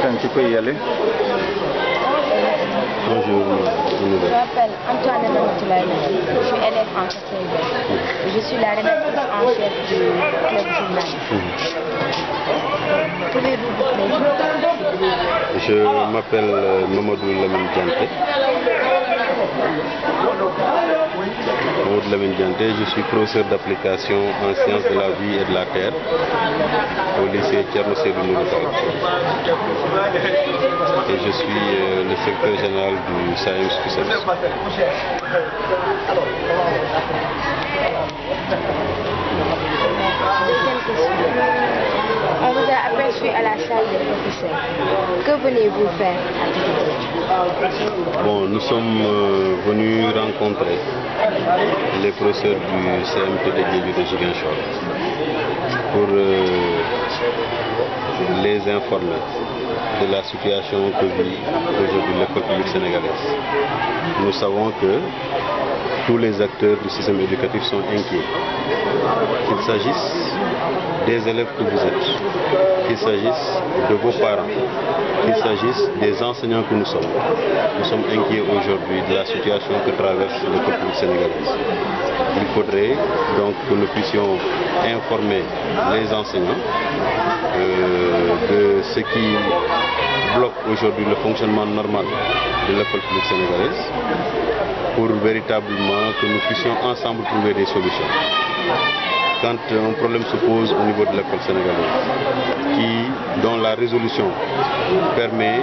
Tu peux y aller. Bonjour. Je m'appelle Antoine Ramatoulaye. Je suis élève en quatrième. Je suis la rédactrice en chef du club journal. Pouvez-vous vous présenter? Je m'appelle Mamadou Lamine Dianté. Mamadou Lamine Dianté, je suis professeur d'application en sciences de la vie et de la terre au lycée Thierno Seydou Nourou Tall. Et je suis le secrétaire général du SAEMS CUSEMS. On vous a aperçu à la salle des professeurs. Que venez-vous faire à Bon, nous sommes venus rencontrer les professeurs du CMTT de Ziguinchor pour les informer de la situation que vit aujourd'hui l'école publique sénégalaise. Nous savons que tous les acteurs du système éducatif sont inquiets. Qu'il s'agisse des élèves que vous êtes, qu'il s'agisse de vos parents, qu'il s'agisse des enseignants que nous sommes. Nous sommes inquiets aujourd'hui de la situation que traverse l'école publique sénégalaise. Il faudrait donc que nous puissions informer les enseignants de ce qui bloque aujourd'hui le fonctionnement normal de l'école publique sénégalaise pour véritablement que nous puissions ensemble trouver des solutions. Quand un problème se pose au niveau de l'école sénégalaise, dont la résolution permet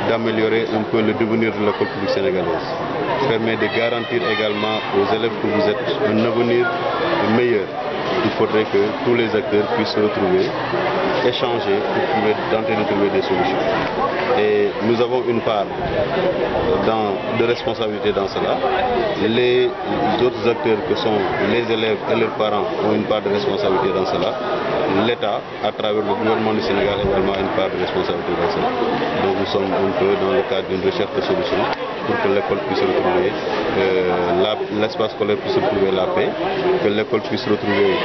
d'améliorer un peu le devenir de l'école publique sénégalaise, permet de garantir également aux élèves que vous êtes un avenir meilleur, il faudrait que tous les acteurs puissent se retrouver, échanger pour tenter de trouver des solutions. Et nous avons une part de responsabilité dans cela. Les autres acteurs que sont les élèves et leurs parents ont une part de responsabilité dans cela. L'État, à travers le gouvernement du Sénégal, également une part de responsabilité dans cela. Donc nous sommes un peu dans le cadre d'une recherche de solutions pour que l'école puisse retrouver l'espace scolaire puisse retrouver la paix, que l'école puisse retrouver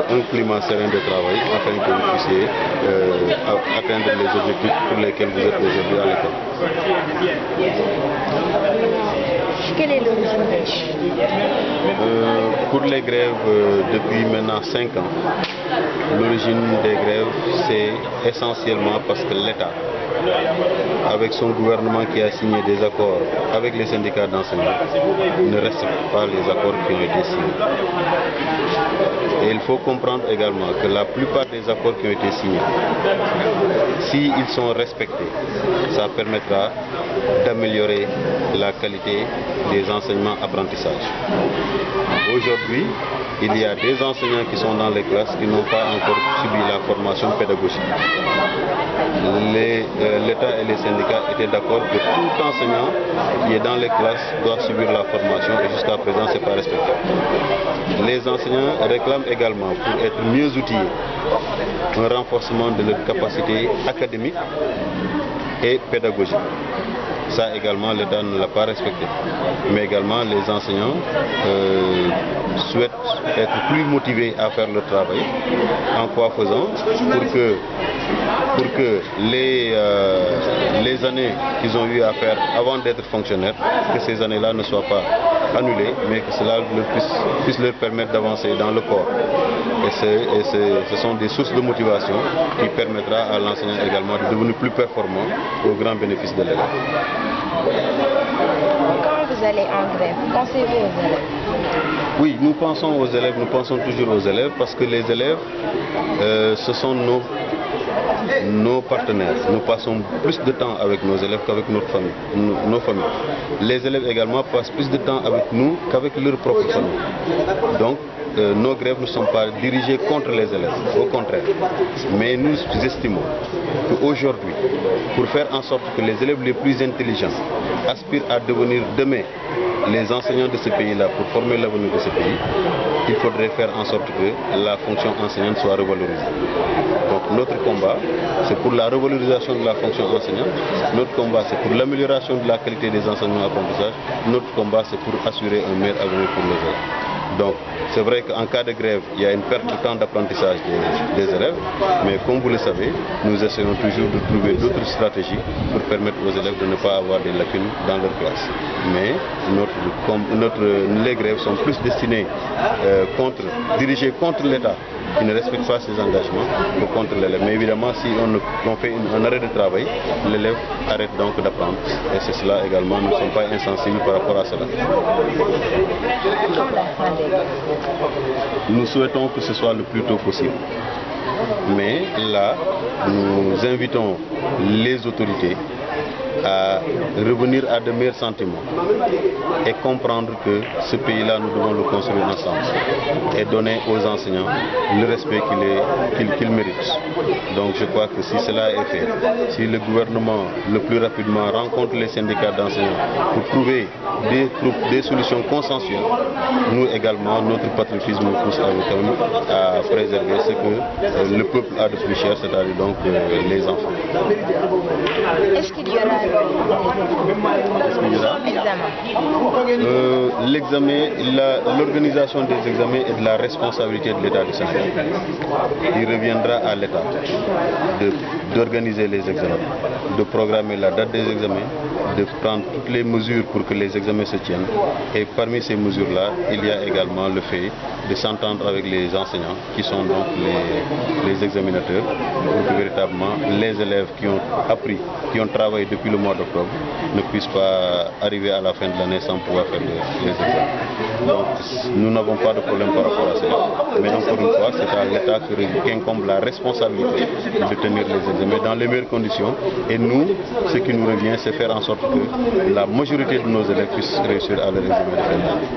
un climat serein de travail afin que vous puissiez atteindre les objectifs pour lesquels vous êtes aujourd'hui à l'école. Quelle est l'origine des grèves? Pour les grèves, depuis maintenant 5 ans, l'origine des grèves, c'est essentiellement parce que l'État, avec son gouvernement qui a signé des accords avec les syndicats d'enseignants, ne respecte pas les accords qui ont été signés. Et il faut comprendre également que la plupart des accords qui ont été signés, s'ils sont respectés, ça permettra d'améliorer la qualité des enseignements-apprentissages. Aujourd'hui, il y a des enseignants qui sont dans les classes qui n'ont pas encore subi la formation pédagogique. L'État et les syndicats étaient d'accord que tout enseignant qui est dans les classes doit subir la formation et jusqu'à présent, ce n'est pas respecté. Les enseignants réclament également, pour être mieux outillés, un renforcement de leur capacité académique et pédagogique. Ça également, l'État ne l'a pas respecté. Mais également, les enseignants souhaitent être plus motivés à faire leur travail. En quoi faisant? Pour que les années qu'ils ont eu à faire avant d'être fonctionnaires, que ces années-là ne soient pas annulées, mais que cela puisse leur permettre d'avancer dans le corps. Et ce sont des sources de motivation qui permettra à l'enseignant également de devenir plus performant au grand bénéfice de l'élève. Quand vous allez en grève, pensez-vous aux élèves? Oui, nous pensons aux élèves, nous pensons toujours aux élèves parce que les élèves, ce sont nos partenaires. Nous passons plus de temps avec nos élèves qu'avec nos familles. Les élèves également passent plus de temps avec nous qu'avec leurs propres familles. Donc, nos grèves ne sont pas dirigées contre les élèves, au contraire. Mais nous estimons qu'aujourd'hui, pour faire en sorte que les élèves les plus intelligents aspirent à devenir demain les enseignants de ce pays-là pour former l'avenir de ce pays, il faudrait faire en sorte que la fonction enseignante soit revalorisée. Donc notre combat, c'est pour la revalorisation de la fonction enseignante, notre combat, c'est pour l'amélioration de la qualité des enseignements apprentissages, notre combat, c'est pour assurer un meilleur avenir pour les élèves. Donc, c'est vrai qu'en cas de grève, il y a une perte de temps d'apprentissage des élèves, mais comme vous le savez, nous essayons toujours de trouver d'autres stratégies pour permettre aux élèves de ne pas avoir des lacunes dans leur classe. Mais les grèves sont plus destinées dirigées contre l'État qui ne respecte pas ses engagements que contre l'élève. Mais évidemment, si on fait un arrêt de travail, l'élève arrête donc d'apprendre. Et c'est cela également, nous ne sommes pas insensibles par rapport à cela. Nous souhaitons que ce soit le plus tôt possible. Mais là, nous invitons les autorités à revenir à de meilleurs sentiments et comprendre que ce pays-là, nous devons le construire ensemble et donner aux enseignants le respect qu'ils méritent. Donc je crois que si cela est fait, si le gouvernement le plus rapidement rencontre les syndicats d'enseignants pour trouver des solutions consensuelles, nous également, notre patriotisme nous pousse à préserver ce que le peuple a de plus cher, c'est-à-dire donc les enfants. Est-ce qu'il y aura l'organisation des examens est de la responsabilité de l'État du Sénégal. Il reviendra à l'État d'organiser les examens, de programmer la date des examens, de prendre toutes les mesures pour que les examens se tiennent. Et parmi ces mesures-là, il y a également le fait de s'entendre avec les enseignants qui sont donc les examinateurs pour que véritablement les élèves qui ont appris, qui ont travaillé depuis le mois d'octobre ne puissent pas arriver à la fin de l'année sans pouvoir faire les examens. Donc nous n'avons pas de problème par rapport à cela. Mais encore une fois, c'est à l'État qui incombe la responsabilité de tenir les examens dans les meilleures conditions. Et nous, ce qui nous revient, c'est faire en sorte que la majorité de nos élèves puissent réussir à leur examen de fin d'année.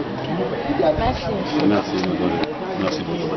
Merci. Merci beaucoup.